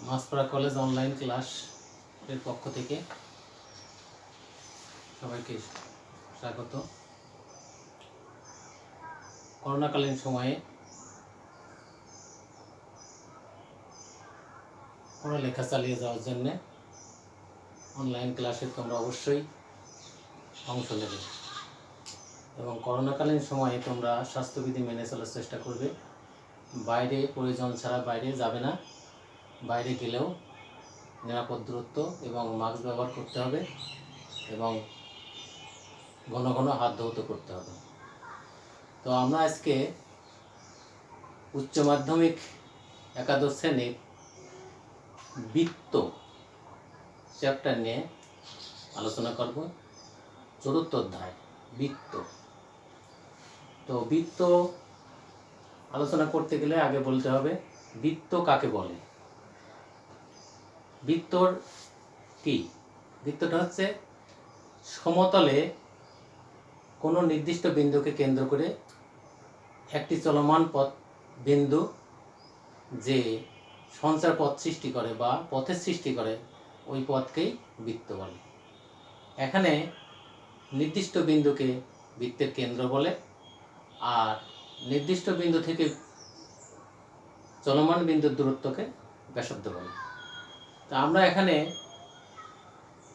Machpara college online class এর পক্ষ থেকে সবাইকে স্বাগত। করোনাকালীন সময়ে পড়ালেখা চালিয়ে যাওয়ার জন্য অনলাইন ক্লাসে তোমরা অবশ্যই অংশ নেবে এবং করোনাকালীন সময়ে তোমরা স্বাস্থ্যবিধি মেনে চলার চেষ্টা করবে। বাইরে প্রয়োজন ছাড়া বাইরে যাবে না, বাইরে গেলেও নিরাপদ দূরত্ব এবং মাস্ক ব্যবহার করতে হবে এবং ঘন ঘন হাত ধৌত করতে হবে। তো আমরা আজকে উচ্চ মাধ্যমিক একাদশ শ্রেণীর বৃত্ত চ্যাপ্টার নিয়ে আলোচনা করব। চতুর্থ অধ্যায় বৃত্ত। তো বৃত্ত আলোচনা করতে গেলে আগে বলতে হবে বৃত্ত কাকে বলে। বৃত্তর কি? বৃত্তটা হচ্ছে সমতলে কোনো নির্দিষ্ট বিন্দুকে কেন্দ্র করে একটি চলমান পথ বিন্দু যে সঞ্চার পথ সৃষ্টি করে বা পথের সৃষ্টি করে ওই পথকেই বৃত্ত বলে। এখানে নির্দিষ্ট বিন্দুকে বৃত্তের কেন্দ্র বলে আর নির্দিষ্ট বিন্দু থেকে চলমান বিন্দুর দূরত্বকে ব্যাসার্ধ বলে। তা আমরা এখানে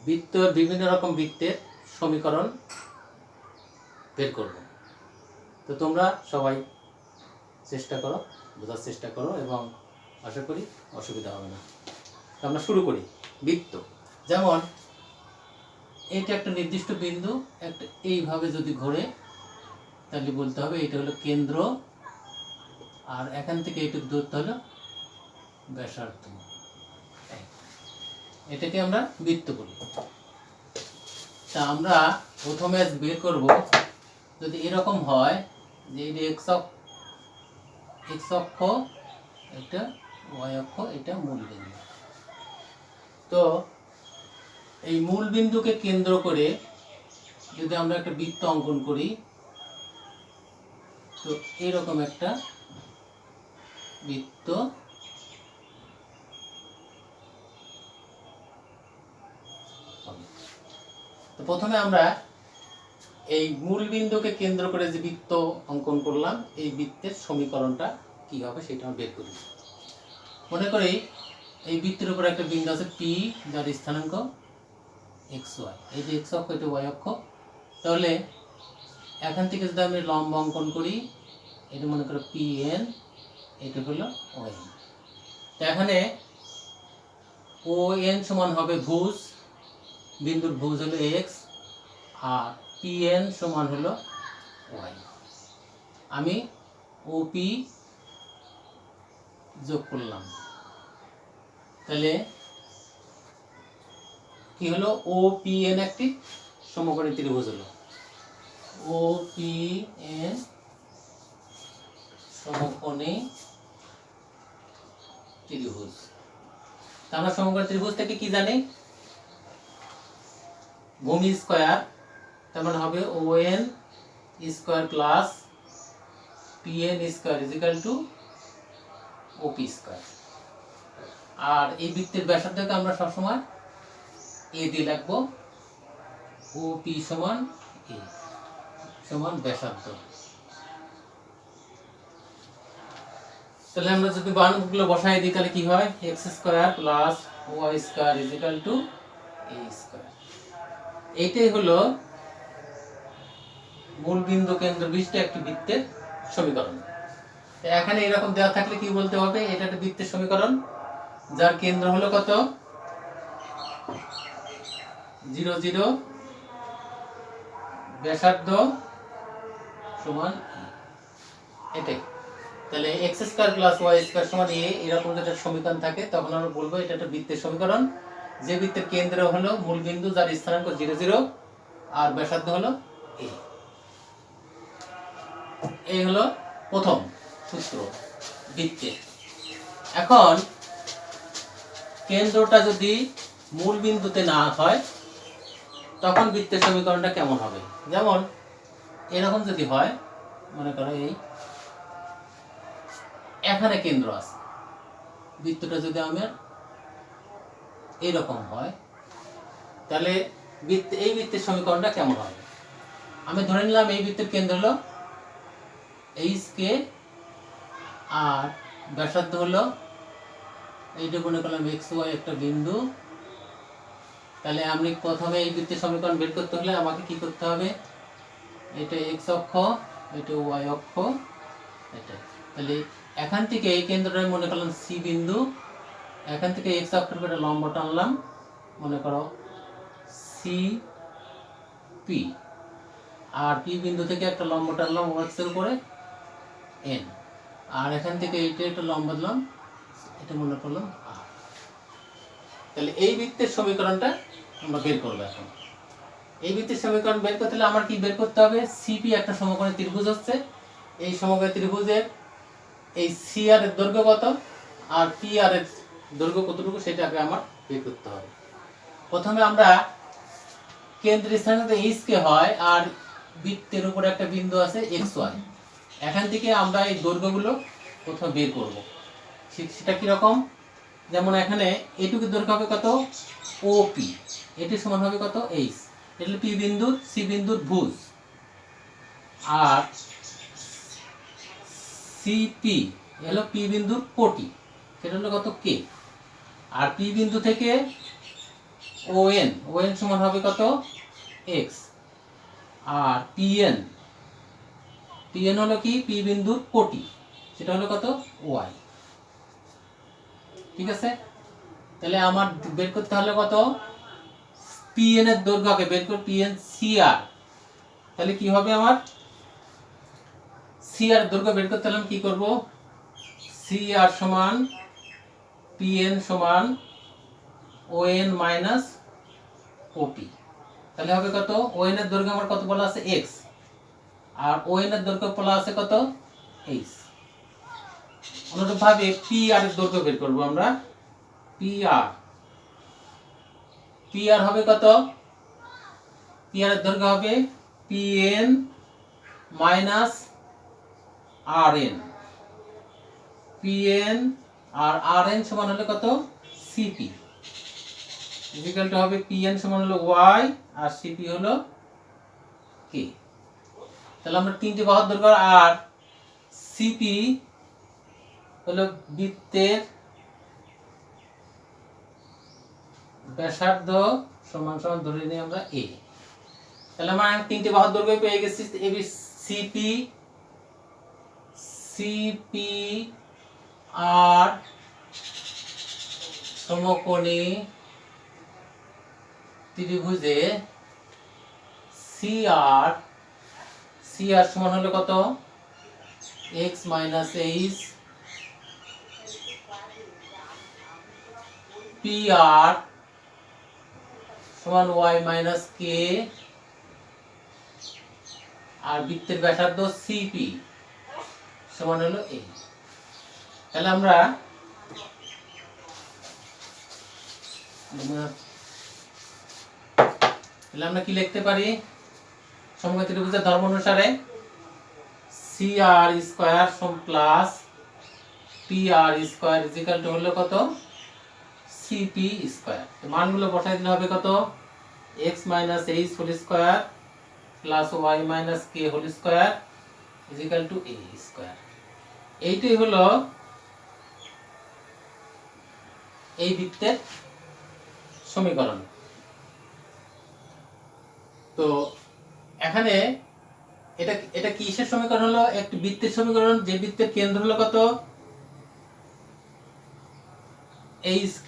বৃত্তের বিভিন্ন রকম বৃত্তের সমীকরণ বের করব। তো তোমরা সবাই চেষ্টা করো, বোঝার চেষ্টা করো এবং আশা করি অসুবিধা হবে না। তো আমরা শুরু করি। বৃত্ত যেমন এইটা একটা নির্দিষ্ট বিন্দু, একটা এইভাবে যদি ঘোরে তাহলে বলতে হবে এটা হলো কেন্দ্র আর এখান থেকে এইটুকু দূরত্ব হলো ব্যাসার্ধ। এটাকে আমরা বৃত্ত বলি। তা আমরা প্রথমে বের করব যদি এরকম হয় যে এটা এক্স অক্ষ, এটা ওয়াই অক্ষ, এটা মূল বিন্দু। তো এই মূল বিন্দুকে কেন্দ্র করে যদি আমরা একটা বৃত্ত অঙ্কন করি তো এরকম একটা বৃত্ত হবে। তো প্রথমে আমরা এই মূল বিন্দুকে কেন্দ্র করে যে বৃত্ত অঙ্কন করলাম এই বৃত্তের সমীকরণটা কি হবে সেটা আমরা বের করি। মনে করি এই বৃত্তের উপর একটা বিন্দু আছে পি, যার স্থানাঙ্ক এক্স ওয়াই। এই যে এক্স অক্ষ, এটা ওয়াই অক্ষ। তাহলে এখান থেকে যদি আমি লম্ব অঙ্কন করি, এটা মনে করো পি এন, এটা হলো ও এন। তো এখানে ও এন সমান হবে ভুজ, বিন্দুর ভুজ হলো এক্স আর পি এন সমান হলো ওয়াই। আমি ওপি যোগ করলাম, তাহলে কি হলো? ও পি এন একটি সমকোণী ত্রিভুজ হলো। ও পি এন সমকোণী ত্রিভুজ। তা আমরা সমকোণী ত্রিভুজ থেকে কি জানি? ভূমি স্কয়ার, তার মানে হবে O N square plus P N square is equal to OP square. আর এই বৃত্তের ব্যাসার্ধকে আমরা সবসময় এ দিয়ে লিখবো। ওপি সমান এ সমান ব্যাসার্ধ। তাহলে আমরা যদি বানানগুলো বসাই দিই তাহলে কি হয়? X square plus Y square is equal to A square. এইটাই হলো মূল বিন্দু কেন্দ্র বিশিষ্ট একটি বৃত্তের সমীকরণ। এখানে এরকম দেওয়া থাকলে কি বলতে হবে? এটা একটা বৃত্তের সমীকরণ যার কেন্দ্র হলো কত? 0 0, ব্যাসার্ধ সমান এটাই। তাহলে x square plus Y square সমান এ, এরকম যদি একটা সমীকরণ থাকে তখন আমরা বলবো এটা একটা বৃত্তের সমীকরণ যে বৃত্তের কেন্দ্র হলো মূল বিন্দু যার স্থানাঙ্ক 0 0 আর ব্যাসার্ধ হলো এ। এই হলো প্রথম সূত্র বৃত্তের। এখন কেন্দ্রটা যদি মূল বিন্দুতে না হয় তখন বৃত্তের সমীকরণটা কেমন হবে? যেমন এরকম যদি হয়, মনে করো এই এখানে কেন্দ্র আছে, বৃত্তটা যদি আমার এইরকম হয়, তাহলে এই বৃত্তের সমীকরণটা কেমন হবে? আমি ধরে নিলাম এই বৃত্তের কেন্দ্র হলো HK আর ব্যাসার্ধ হলো এইটুকু মনে করলাম XY একটা বিন্দু। তাহলে আমি প্রথমে এই বৃত্তের সমীকরণ বের করতে হলে আমাকে কি করতে হবে? এটা x অক্ষ, এটা y অক্ষ, এটা। তাহলে এখান থেকে এই কেন্দ্রটা মনে করলাম C বিন্দু, এখান থেকে x অক্ষের উপরে লম্ব টানলাম, মনে করো CP, আর P বিন্দু থেকে একটা লম্ব টানলাম x এর উপরে N, আর এখান থেকে এইটা একটা লম্ব দিলাম, এটা মনে করলাম R। তাহলে এই বৃত্তের সমীকরণটা আমরা বের করব। এখন এই বৃত্তের সমীকরণ বের করতে হলে আমার কি বের করতে হবে? CP একটা সমকোণী ত্রিভুজ হচ্ছে, এই সমকোণী ত্রিভুজের এই CR এর দৈর্ঘ্য কত আর PR এর দৈর্ঘ্য কতটুকু সেটা আগে আমার বের করতে হবে। প্রথমে আমরা কেন্দ্রের স্থানে তো HK হয় আর বৃত্তের উপরে একটা বিন্দু আছে XY, এখান থেকে আমরা এই দৈর্ঘ্যগুলো প্রথমে বের করব। সেটা কিরকম? যেমন এখানে এটুকু দৈর্ঘ্য হবে কত? OP, এটি সমান হবে কত? H। এটা হলো P বিন্দুর C বিন্দুর ভুজ, আর CP হলো P বিন্দুর কোটি, সেটা হলো কত? K। আর P বিন্দু থেকে ON সমান হবে কত? X। আর PN হলো কি? P বিন্দুর কোটি, সেটা হলো কত? Y। ঠিক আছে? তাহলে আমার বের করতে হলে কত? PN এর দৈর্ঘ্যকে বের করে PN CR, তাহলে কি হবে? আমার CR দৈর্ঘ্য বের করতে হলে কি করব? CR সমান PN সমান ON মাইনাস OP। তাহলে হবে কত? ON এর দৈর্ঘ্য আমার কত বলা আছে? X, আর ON এর দৈর্ঘ্য বলা আছে কত? H। অনুরূপভাবে PR এর দৈর্ঘ্য বের করব আমরা। PR হবে কত? PR এর দৈর্ঘ্য হবে PN মাইনাস RN। PN আর RN সমান হলো কত? CP। ইকুয়ালটা হবে PN সমান হলো Y আর CP হলো K। তাহলে আমরা তিনটে বাহুর দৈর্ঘ্য, আর CP হলো বৃত্তের ব্যাসার্ধ সমান সমান ধরে নিই আমরা A। তাহলে আমরা তিনটে বাহুর দৈর্ঘ্য পেয়ে গেছি। CP আর সমকোণী ত্রিভুজে CR সমান হলো কত? X minus H। PR সমান Y মাইনাস K, আর বৃত্তের ব্যাসার্ধ CP সমান হলো A। তাহলে আমরা কি লিখতে পারি? সমকোণী ত্রিভুজের ধর্ম অনুসারে CR square plus PR square equal to হলো কত? CP square. মানগুলো বসাই দিলে হবে কত? X minus H whole square plus Y minus K whole square equal to A square. এইটাই হলো এই বৃত্তের সমীকরণ। তো এখানে এটা কিসের সমীকরণ হলো? একটি বৃত্তের সমীকরণ, যে বৃত্তের কেন্দ্র হলো কত? HK,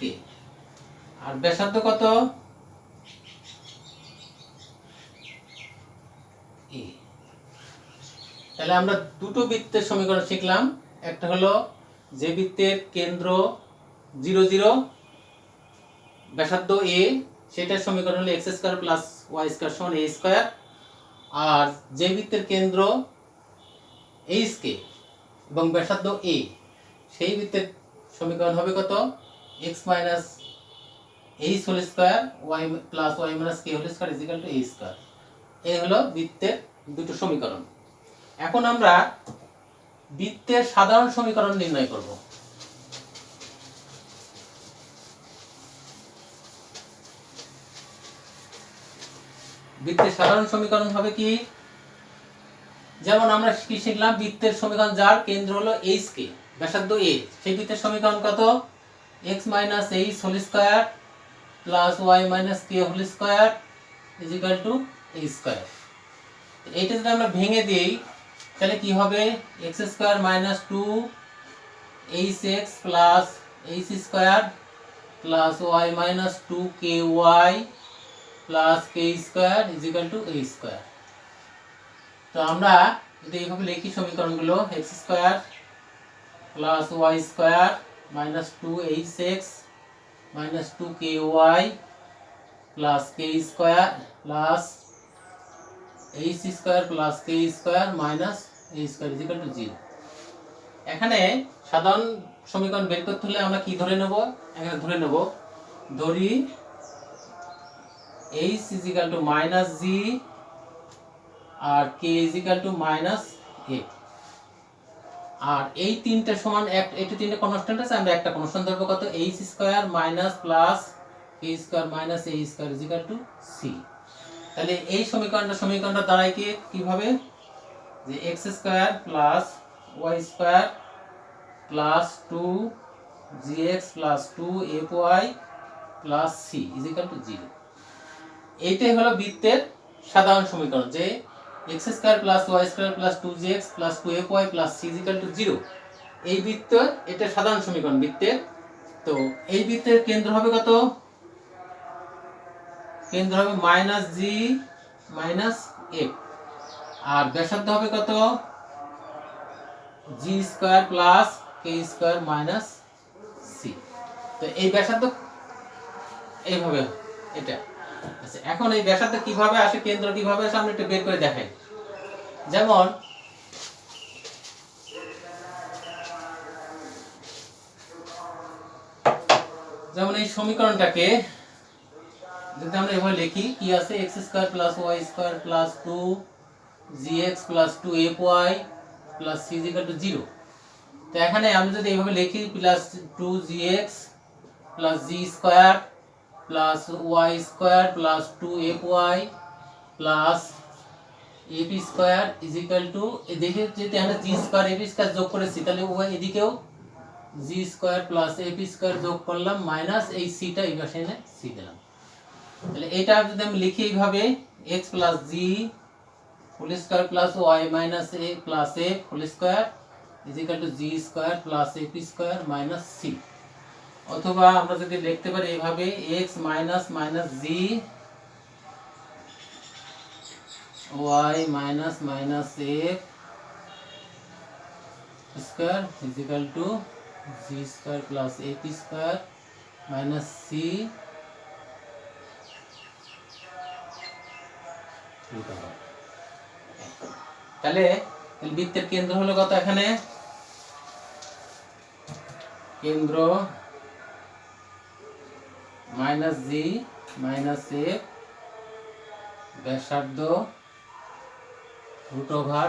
আর ব্যাসার্ধ কত? A। তাহলে আমরা দুটো বৃত্তের সমীকরণ শিখলাম। একটা হলো যে বৃত্তের কেন্দ্র 0 0, ব্যাসার্ধ A, সেটার সমীকরণ হলো x square plus y square সমান a স্কয়ার। আর যে বৃত্তের কেন্দ্র HK এবং ব্যাসার্ধ A, সেই বৃত্তের সমীকরণ হবে কত? x minus H whole square y plus y minus K whole square equal to a square. এই হলো বৃত্তের দুটো সমীকরণ। এখন আমরা বৃত্তের সাধারণ সমীকরণ নির্ণয় করব। বৃত্তের সাধারণ সমীকরণ হবে কি, যেমন আমরা কি শিখলাম, বৃত্তের সমীকরণ যার কেন্দ্র হলো এইচ কে, ব্যাসার্ধ এ, সেই বৃত্তের সমীকরণ কত, x minus H whole square plus Y minus K whole square is equal to A square. এইটা যদি আমরা ভেঙে দিই তাহলে কি হবে, X square minus two H X plus H square plus Y minus two K Y plus K square is equal to A square. তো আমরা যদি এইভাবে লিখি সমীকরণগুলো, X square plus Y square minus two H X minus two K Y plus K square plus H square plus K square minus a square is equal to 0। এখানে সাধারণ সমীকরণ বের করতে হলে আমরা কি ধরে নেব, এখানে ধরে নেব, ধরি H is equal to minus G আর K is equal to minus F, আর এই তিনটে সমান এক, এটা তিনটে কনস্ট্যান্ট আছে, আমরা একটা কনস্ট্যান্ট ধরবো কত, h square minus plus K square minus a square is equal to c. তাহলে এই সমীকরণটা দাঁড়ায় কি, কিভাবে, যে x square plus Y square plus two G x plus two F Y plus C is equal to 0। এইটাই হলো বৃত্তের সাধারণ সমীকরণ, যে x square plus Y square plus two G x plus two F Y plus C is equal to 0। এই বৃত্ত, এটা সাধারণ সমীকরণ বৃত্তের। তো এই বৃত্তের কেন্দ্র হবে কত, কেন্দ্র হবে মাইনাস জি মাইনাস এফ, আর ব্যাসার্ধ হবে কত, জি স্কয়ার প্লাস কে স্কয়ার মাইনাস সি। তো এই ব্যাসার্ধ এইভাবে এটা। আচ্ছা, এখন এই ব্যাসার্ধ কিভাবে আসে, কেন্দ্র কিভাবে আসে, আমরা একটু বের করে দেখাই। যেমন এই সমীকরণটাকে যদি আমরা এভাবে লিখি, কি আছে, x square plus Y square plus two G x plus two F Y plus C is equal to 0। তো এখানে আমি যদি এইভাবে লিখি, plus two G x plus g square plus Y square plus two F Y plus F square is equal to, এদিকে যদি আমরা জি square F square যোগ করেছি, তাহলে ওয়াই এদিকেও জি স্কয়ার প্লাস এফ স্কয়ার যোগ করলাম মাইনাস এই সিটা এই পাশে এনে সি দিলাম। তাহলে এটা যদি আমি লিখি এইভাবে, x plus g whole square plus Y minus a plus f whole square is equal to g square plus F square minus c. অথবা আমরা যদি লিখতে পারি এইভাবে, x minus minus g y minus minus f square is equal to g square plus F square minus c. তাহলে বৃত্তের কেন্দ্র হলো কত, এখানে কেন্দ্র মাইনাস জি মাইনাস এফ, ব্যাসার্ধ রুট ওভার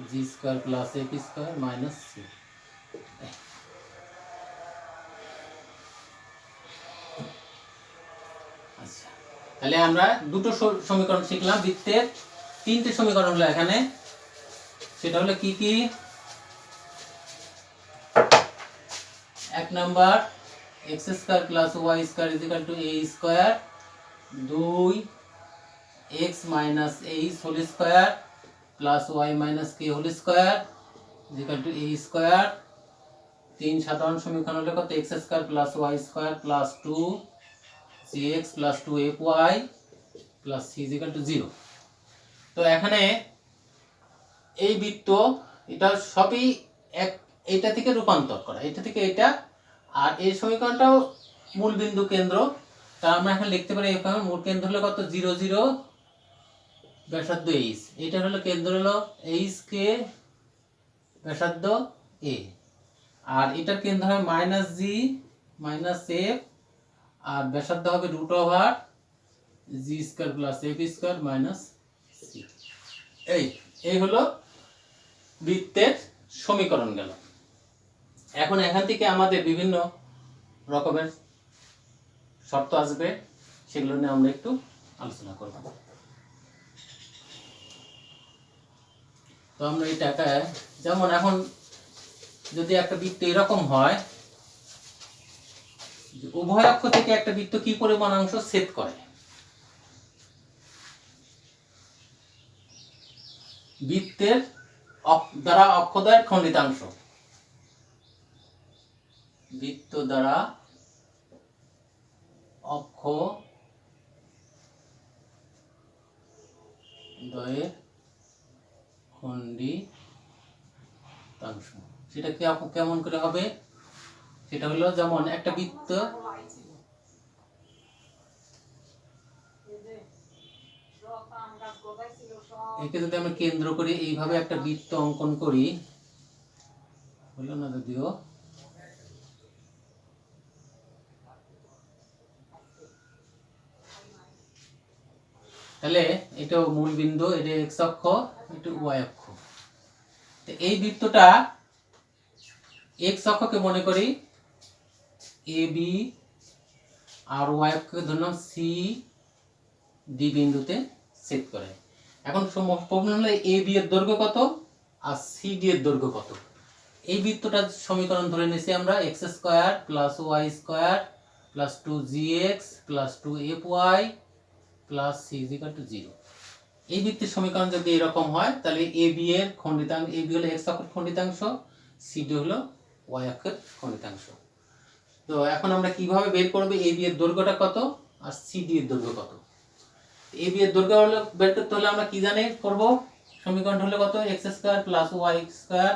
জি square plus F square minus c. আচ্ছা, তাহলে আমরা দুটো সমীকরণ শিখলাম বৃত্তের, তিনটে সমীকরণ হলো এখানে, সেটা হলো কি কি, এক number X square plus Y square is equal to A square, দুই X minus H whole square plus Y minus K whole square is equal to A square, তিন সাধারণ সমীকরণ হলো কত, X square plus Y square plus two G x plus two F Y plus C is equal to 0। তো এখানে এই বৃত্ত, এটা সবই এক, এটা থেকে রূপান্তর করা, এটা থেকে এটা, আর এই সমীকরণটাও মূল বিন্দু কেন্দ্র। তা আমরা এখন লিখতে পারি, এখানে মূল কেন্দ্র হলো কত, 0 0 ব্যাসার্ধ এইচ, এটা হলো কেন্দ্র হলো এইচ কে ব্যাসার্ধ এ, আর এটার কেন্দ্র হবে মাইনাস জি মাইনাস এফ, আর ব্যাসার্ধ হবে রুট ওভার জি square plus F square minus C. এই হলো বৃত্তের সমীকরণ গেল। এখন এখান থেকে আমাদের বিভিন্ন রকমের শর্ত আসবে, সেগুলো নিয়ে আমরা একটু আলোচনা করব। তো আমরা এটাকে যেমন এখন যদি একটা বৃত্ত এরকম হয়, উভয় অক্ষ থেকে একটা বৃত্ত কি পরিমাণ অংশ ছেদ করে, বৃত্তের দ্বারা অক্ষদ্বয়ের খণ্ডিতাংশ, বৃত্ত দ্বারা অক্ষ দ্বয়ের খণ্ডিতাংশ, সেটা কি কেমন করে হবে? সেটা হলো যেমন একটা বৃত্ত, একে যদি আমরা কেন্দ্র করে এইভাবে একটা বৃত্ত অঙ্কন করি, হলো না যদিও, তাহলে এটা মূল বিন্দু, এটা এক্স অক্ষ, এটা ওয়াই অক্ষ। তো এই বৃত্তটা এক্স অক্ষকে মনে করি এ বি, আর ওয়াই অক্ষকে ধরলাম সি ডি বিন্দুতে ছেদ করে। এখন প্রশ্ন হলো এ বি এর দৈর্ঘ্য কত আর সি ডি এর দৈর্ঘ্য কত। এই বৃত্তটার সমীকরণ ধরে নিয়েছি আমরা x square plus y square plus 2gx plus 2fy plus C is equal to 0। এই বৃত্তের সমীকরণ যদি এরকম হয় তাহলে এ বি এর খণ্ডিতাংশ, এ বি হলো এক্স অক্ষের খণ্ডিতাংশ, সি ডি হলো ওয়াই অক্ষের খণ্ডিতাংশ। তো এখন আমরা কিভাবে বের করব এ বি এর দৈর্ঘ্যটা কত আর সি ডি এর দৈর্ঘ্য কত? এ বি এর দৈর্ঘ্য হলো বের করতে হলে আমরা কি জানি করব, সমীকরণ হলো কত x square plus y square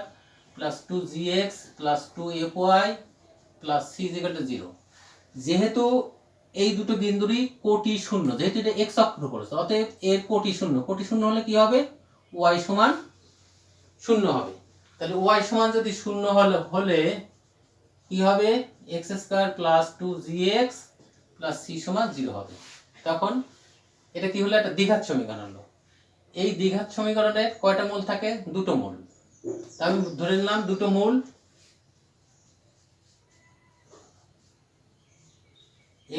plus 2gx plus 2fy plus C is equal to 0। যেহেতু এই দুটো বিন্দুরই কোটি শূন্য, যেহেতু এটা এক্স অক্ষের উপর আছে, অতএব এর কোটি শূন্য, কোটি শূন্য হলে কি হবে, ওয়াই সমান শূন্য হবে। তাহলে ওয়াই সমান যদি শূন্য হলে কি হবে, x square plus 2gx plus c সমান 0 হবে। তখন এটা কি হলো, একটা দ্বিঘাত সমীকরণ হলো। এই দ্বিঘাত সমীকরণের কয়টা মূল থাকে, দুটো মূল। আমি ধরে নিলাম দুটো মূল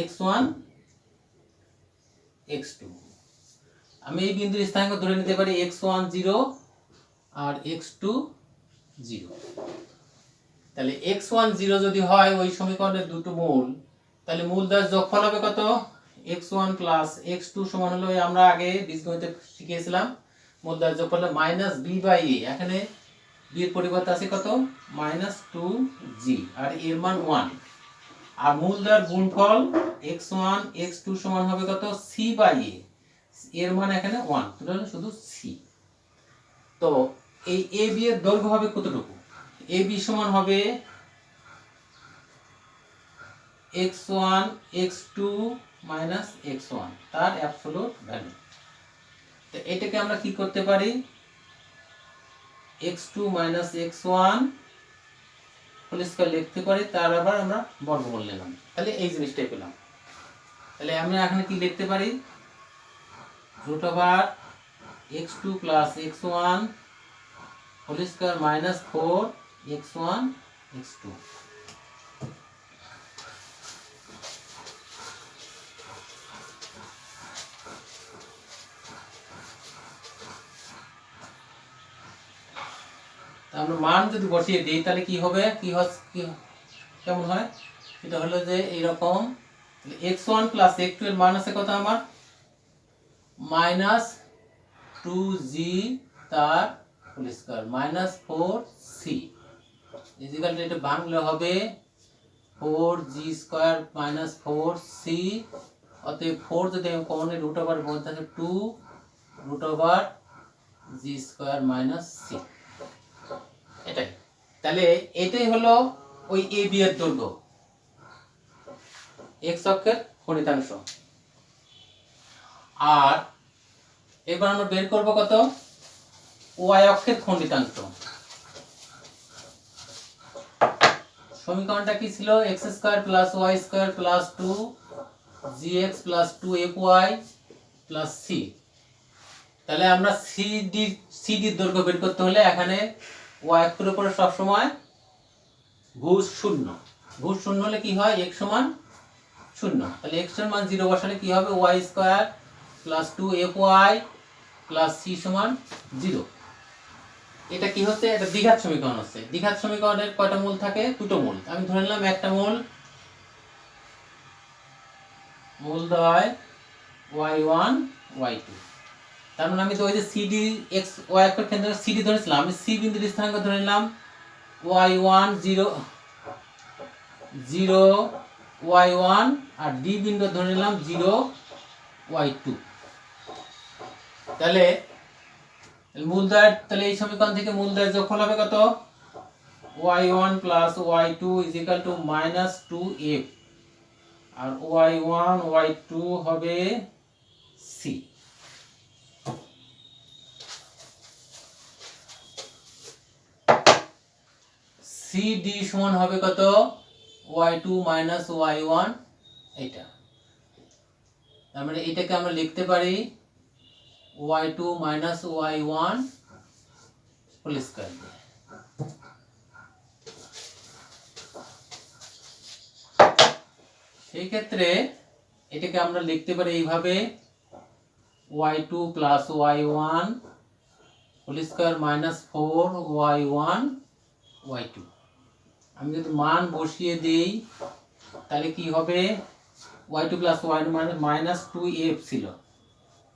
x1 x2। আমি এই বিন্দুর স্থানাঙ্ক ধরে নিতে পারি x1 0 আর x2 0। তাহলে x1 0 যদি হয় ওই সমীকরণের দুটো মূল, তাহলে মূল দ্বয়ের যোগফল হবে কত, x1 প্লাস x2 সমান হলো, আমরা আগে বীজগণিতে শিখিয়েছিলাম মূল দ্বয়ের যোগফল মাইনাস বি বাই এ। এখানে বি এর পরিবর্তে আছে কত, মাইনাস 2g, আর এর মান 1। আর মূল দ্বয়ের গুণফল x1 x2 সমান হবে কত, c বাই a, এর মান এখানে 1, তাহলে শুধু c। তো এই এ বি এর দৈর্ঘ্য হবে কতটুকু, এ বি সমান হবে x1 x2 মাইনাস x1 তার অ্যাবসলিউট ভ্যালু। তো এটাকে আমরা কি করতে পারি, x2 minus x1 whole square লিখতে পারি, তার আবার আমরা বর্গমূল নিলাম, তাহলে এই জিনিসটাই পেলাম। তাহলে আমরা এখানে কি লিখতে পারি, root over x2 plus x1 whole square minus 4x1 x2। আমরা মান যদি বসিয়ে দিই তাহলে কি হবে, কেমন হয়, এটা হলো যে এইরকম, x1 প্লাস x2 এর মান আছে কত আমার, মাইনাস 2g তার whole square minus 4c equal to, এটা ভাঙলে হবে 4g স্কয়ার মাইনাস 4c। অতএব 4 যদি আমি কমন নিই রুট ওভার মধ্যে থাকে 2 root over g square minus c, এটাই। তাহলে এটাই হলো ওই এ বি এর দৈর্ঘ্য, এক্স অক্ষের খণ্ডিতাংশ। আর এবার আমরা বের করব কত, ওয়াই অক্ষের খণ্ডিতাংশ। সমীকরণটা কি ছিল, x square plus Y square plus 2gx plus 2fy plus c. তাহলে আমরা সিডির দৈর্ঘ্য বের করতে হলে এখানে ওয়াই অক্ষের উপরে সবসময় ভুজ শূন্য, ভুজ শূন্য হলে কি হয়, x সমান 0। তাহলে x এর মান 0 বসালে কি হবে, y square plus 2fy plus c সমান 0। এটা কি হচ্ছে, এটা দ্বিঘাত সমীকরণ হচ্ছে। দ্বিঘাত সমীকরণের কয়টা মূল থাকে? দুটো মূল। আমি ধরে নিলাম একটা মূল দেওয়া হয় y1 y2। তার মানে আমি তো ওই যে সিডি এক্স ওয়াই অক্ষের কেন্দ্র সিডি ধরেছিলাম, আমি সি বিন্দুর স্থানাঙ্ক ধরে নিলাম y1 0 0 y1, আর ডি বিন্দু ধরে নিলাম 0 y2। তাহলে মূলদ্বয়ের, তাহলে এই সমীকরণ থেকে মূলদ্বয়ের যোগফল হবে কত? y1 plus y2 is equal to minus 2f, আর y1 y2 হবে c। cd সমান হবে কত? y2 মাইনাস y1, এটা। তার মানে এটাকে আমরা লিখতে পারি y2 minus y1 whole square. সেই ক্ষেত্রে এটাকে আমরা লিখতে পারি এইভাবে y2 plus y1 whole square minus 4y1 y2। আমি যদি মান বসিয়ে দেই তাহলে কি হবে? y2 plus y1 minus 2f ছিল,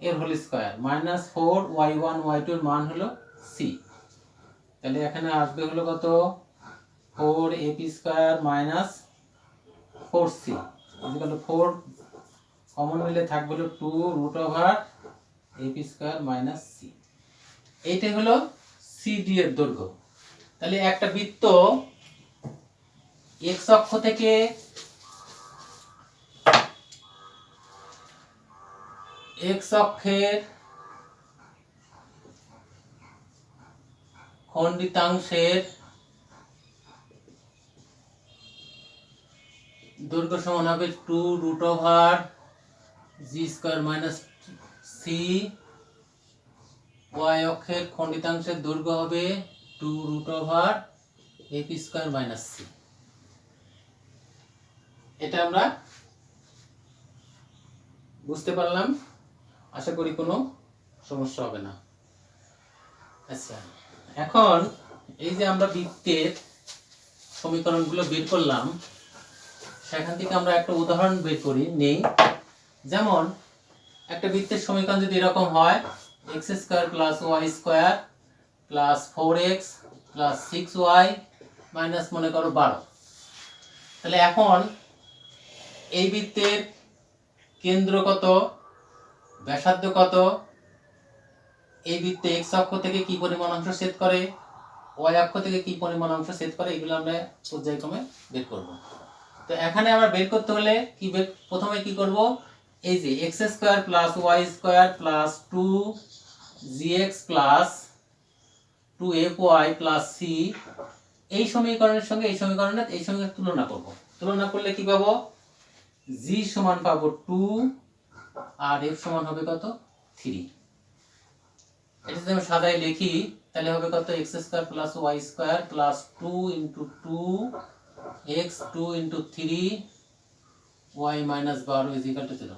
এর whole square minus 4y1 y2 এর মান হলো c। তাহলে এখানে আসবে হলো কত? 4f square minus 4c equal to 4 common নিলে থাকবে হলো 2 root over f square minus c। এইটাই হলো cd এর দৈর্ঘ্য। তাহলে একটা বৃত্ত x অক্ষ থেকে x অক্ষের খণ্ডিতাংশের দৈর্ঘ্য সমান হবে 2 root over g square minus c। y অক্ষের খণ্ডিতাংশের দৈর্ঘ্য হবে 2 root over f square minus c। এটা আমরা বুঝতে পারলাম, আশা করি কোনো সমস্যা হবে না। আচ্ছা, এখন এই যে আমরা বৃত্তের সমীকরণগুলো বের করলাম, সেখান থেকে আমরা একটা উদাহরণ বের করি নেই। যেমন একটা বৃত্তের সমীকরণ যদি এরকম হয় x square plus y square plus 4x plus 6y minus মনে করো 12। তাহলে এখন এই বৃত্তের কেন্দ্র কত, ব্যাসার্ধ কত, এই বৃত্তে x অক্ষ থেকে কি পরিমাণ অংশ ছেদ করে, y অক্ষ থেকে কি পরিমাণ অংশ ছেদ করে, এগুলো আমরা পর্যায়ক্রমে বের করব। তো এখানে আমরা বের করতে হলে কি প্রথমে কি করব? এই যে x square plus y square plus 2gx plus 2fy plus c, এই সমীকরণের সঙ্গে এই সমীকরণের তুলনা করব। তুলনা করলে কি পাবো? g সমান পাবো 2 আর f সমান হবে কত? 3। এটা যদি আমি সাদায় লিখি তাহলে হবে কত? x square plus y square plus 2 into 2x 2 into 3y minus 12 is equal to 0।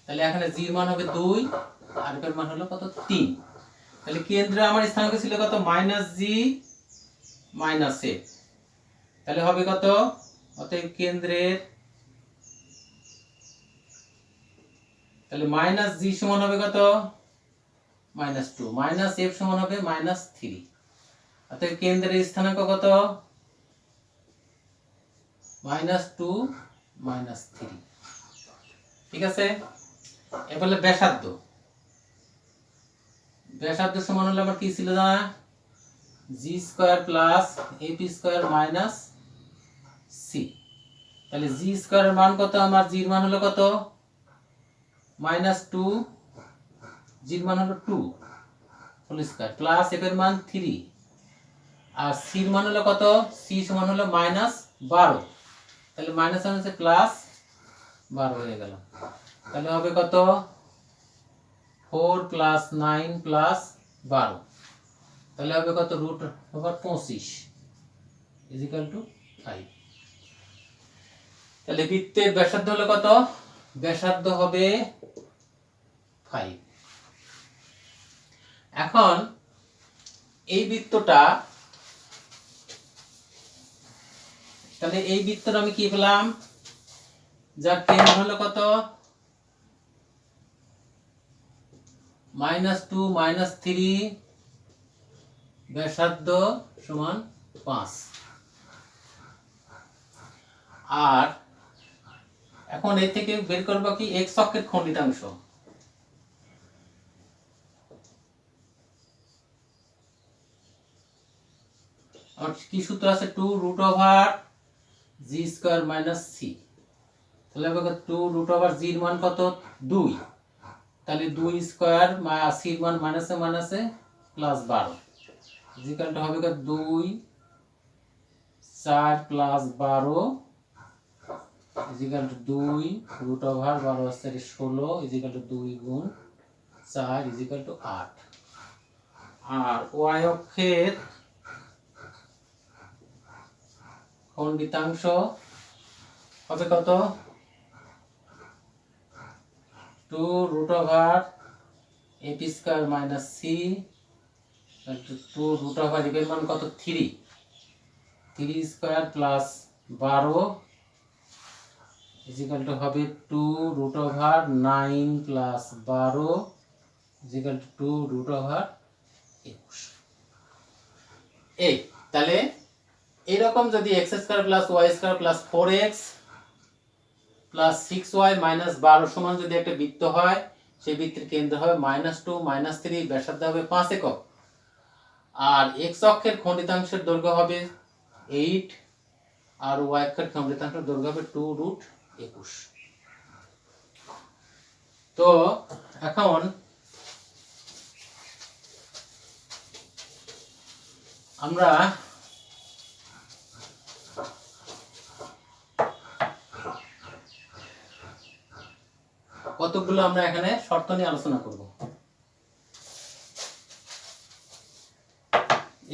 তাহলে এখানে g এর মান হবে 2 আর f এর মান হলো কত? 3। তাহলে কেন্দ্রে আমার স্থানাঙ্ক ছিল কত? Minus g minus f। তাহলে হবে কত? অতএব কেন্দ্রের, তাহলে মাইনাস g সমান হবে কত? মাইনাস 2 মাইনাস f সমান হবে মাইনাস 3। অতএব কেন্দ্রের স্থানাঙ্ক কত? Minus 2 minus 3। ঠিক আছে, এবারে ব্যাসার্ধ। ব্যাসার্ধ সমান হলো আমার কি ছিল না? g square plus f square minus c। তাহলে g স্কয়ারের মান কত? আমার g এর মান হলো কত? মাইনাস 2, g এর মান হলো 2 হোল স্কয়ার প্লাস f এর মান 3 আর c এর মান হলো কত? c সমান হলো মাইনাস 12। তাহলে মাইনাস হচ্ছে প্লাস 12 হয়ে গেল। তাহলে হবে কত? 4 প্লাস 9 প্লাস 12, তাহলে হবে কত? Root over 25 is equal to 5। তাহলে বৃত্তের ব্যাসার্ধ হলো কত? ব্যাসার্ধ হবে 5। এখন এই বৃত্তটা, তাহলে এই বৃত্তটা আমি কি পেলাম, যার কেন্দ্র হলো কত, -2 -3, ব্যাসার্ধ সমান 5। আর এখন এর থেকে বের করব কি x অক্ষের খণ্ডিতাংশ। আর কি সূত্র আছে, 2√g² - c। তাহলে হবে 2√g এর মান কত, 2। তাহলে 2 স্কয়ার c এর মান মাইনাসে মাইনাসে +12 ইকুয়াল টু হবে 2 4 +12 ইকুয়াল টু 2√12 আছে 16 ইকুয়াল টু 2 গুণ 4 ইকুয়াল টু 8। আর y অক্ষের খণ্ডিতাংশ হবে কত, 2√a² - c 2√, এর মান কত, 3 স্কয়ার +12 ইকুয়াল টু হবে 2√9 +12 ইকুয়াল টু 2√21। এই তাহলে এরকম যদি x² + y² + 4x + 6y - 12 সমান যদি একটা বৃত্ত হয়, সেই বৃত্তের কেন্দ্র হবে -2 -3, ব্যাসার্ধ হবে 5 একক। আর x অক্ষের খণ্ডিতাংশের দৈর্ঘ্য হবে 8 আর y অক্ষের খণ্ডিতাংশের দৈর্ঘ্য হবে 2√21। তো এখন আমরা কতগুলো আমরা এখানে শর্ত নিয়ে আলোচনা করব।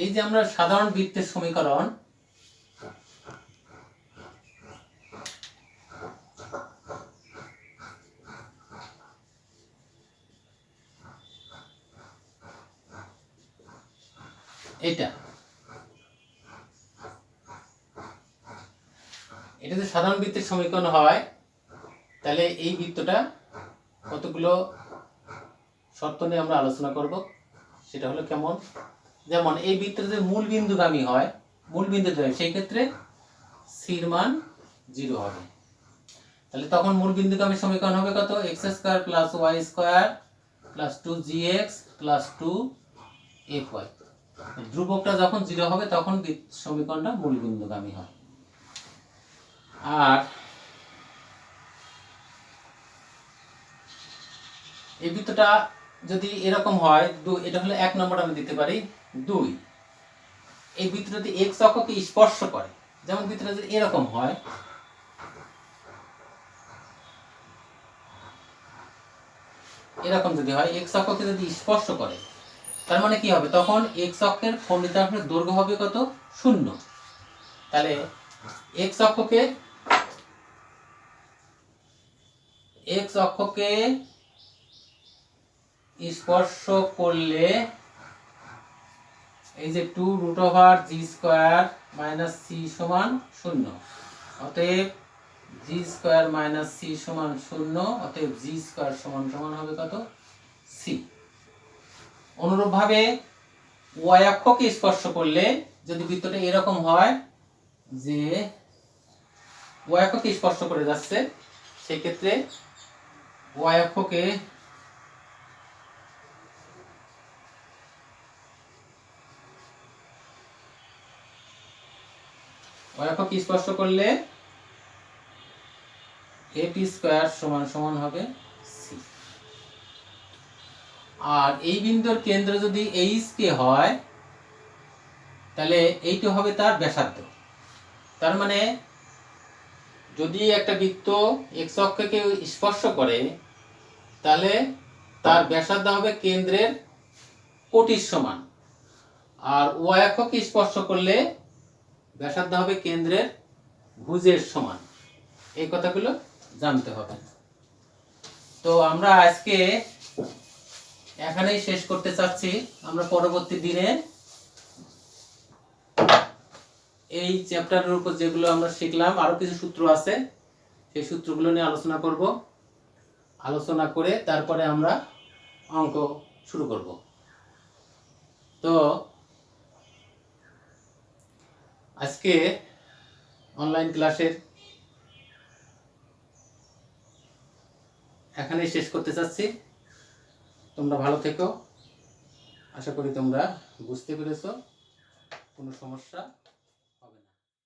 এই যে আমরা সাধারণ বৃত্তের সমীকরণ, এটা যদি সাধারণ বৃত্তের সমীকরণ হয়, তাহলে এই বৃত্তটা কতগুলো শর্ত নিয়ে আমরা আলোচনা করব। সেটা হলো কেমন, যেমন এই বৃত্তটা যদি মূল বিন্দুগামী হয়, সেই ক্ষেত্রে c এর মান 0 হবে। তাহলে তখন মূল বিন্দুগামী সমীকরণ হবে কত, x² + y² + 2gx + 2fy। ধ্রুবকটা যখন 0 হবে তখন সমীকরণটা মূল বিন্দুগামী হয়। আর এই বৃত্তটা যদি এরকম হয়, এটা হলো 1 নম্বর আমি দিতে পারি। 2, এই বৃত্তটা যদি x অক্ষকে স্পর্শ করে, যেমন বৃত্তটা যদি এরকম হয়, এরকম যদি হয়, x অক্ষকে যদি স্পর্শ করে, তার মানে কি হবে, তখন x অক্ষের খণ্ডিতাংশের দৈর্ঘ্য হবে কত, 0। তাহলে x অক্ষকে স্পর্শ করলে এই যে 2√g² - c সমান 0, অতএব g² - c সমান 0, অতএব g² সমান হবে কত, c। অনুরূপভাবে y অক্ষকে স্পর্শ করলে, যদি বৃত্তটা এরকম হয় যে y অক্ষকে স্পর্শ করে যাচ্ছে, সেই ক্ষেত্রে y অক্ষকে স্পর্শ করলে a² সমান হবে c। আর এই বিন্দুর কেন্দ্র যদি HK হয়, তাহলে এইটা হবে তার ব্যাসার্ধ। তার মানে যদি একটা বৃত্ত x অক্ষকে স্পর্শ করে, তাহলে তার ব্যাসার্ধ হবে কেন্দ্রের কোটির সমান। আর y অক্ষকে স্পর্শ করলে ব্যাসার্ধ হবে কেন্দ্রের ভুজের সমান। এই কথাগুলো জানতে হবে। তো আমরা আজকে এখানেই শেষ করতে চাচ্ছি। আমরা পরবর্তী দিনে এই চ্যাপ্টারের উপর যেগুলো আমরা শিখলাম আরও কিছু সূত্র আছে, সেই সূত্রগুলো নিয়ে আলোচনা করব। আলোচনা করে তারপরে আমরা অঙ্ক শুরু করব। তো আজকে অনলাইন ক্লাসের এখানেই শেষ করতে চাচ্ছি। তোমরা ভালো থেকো, আশা করি তোমরা বুঝতে পেরেছো, কোনো সমস্যা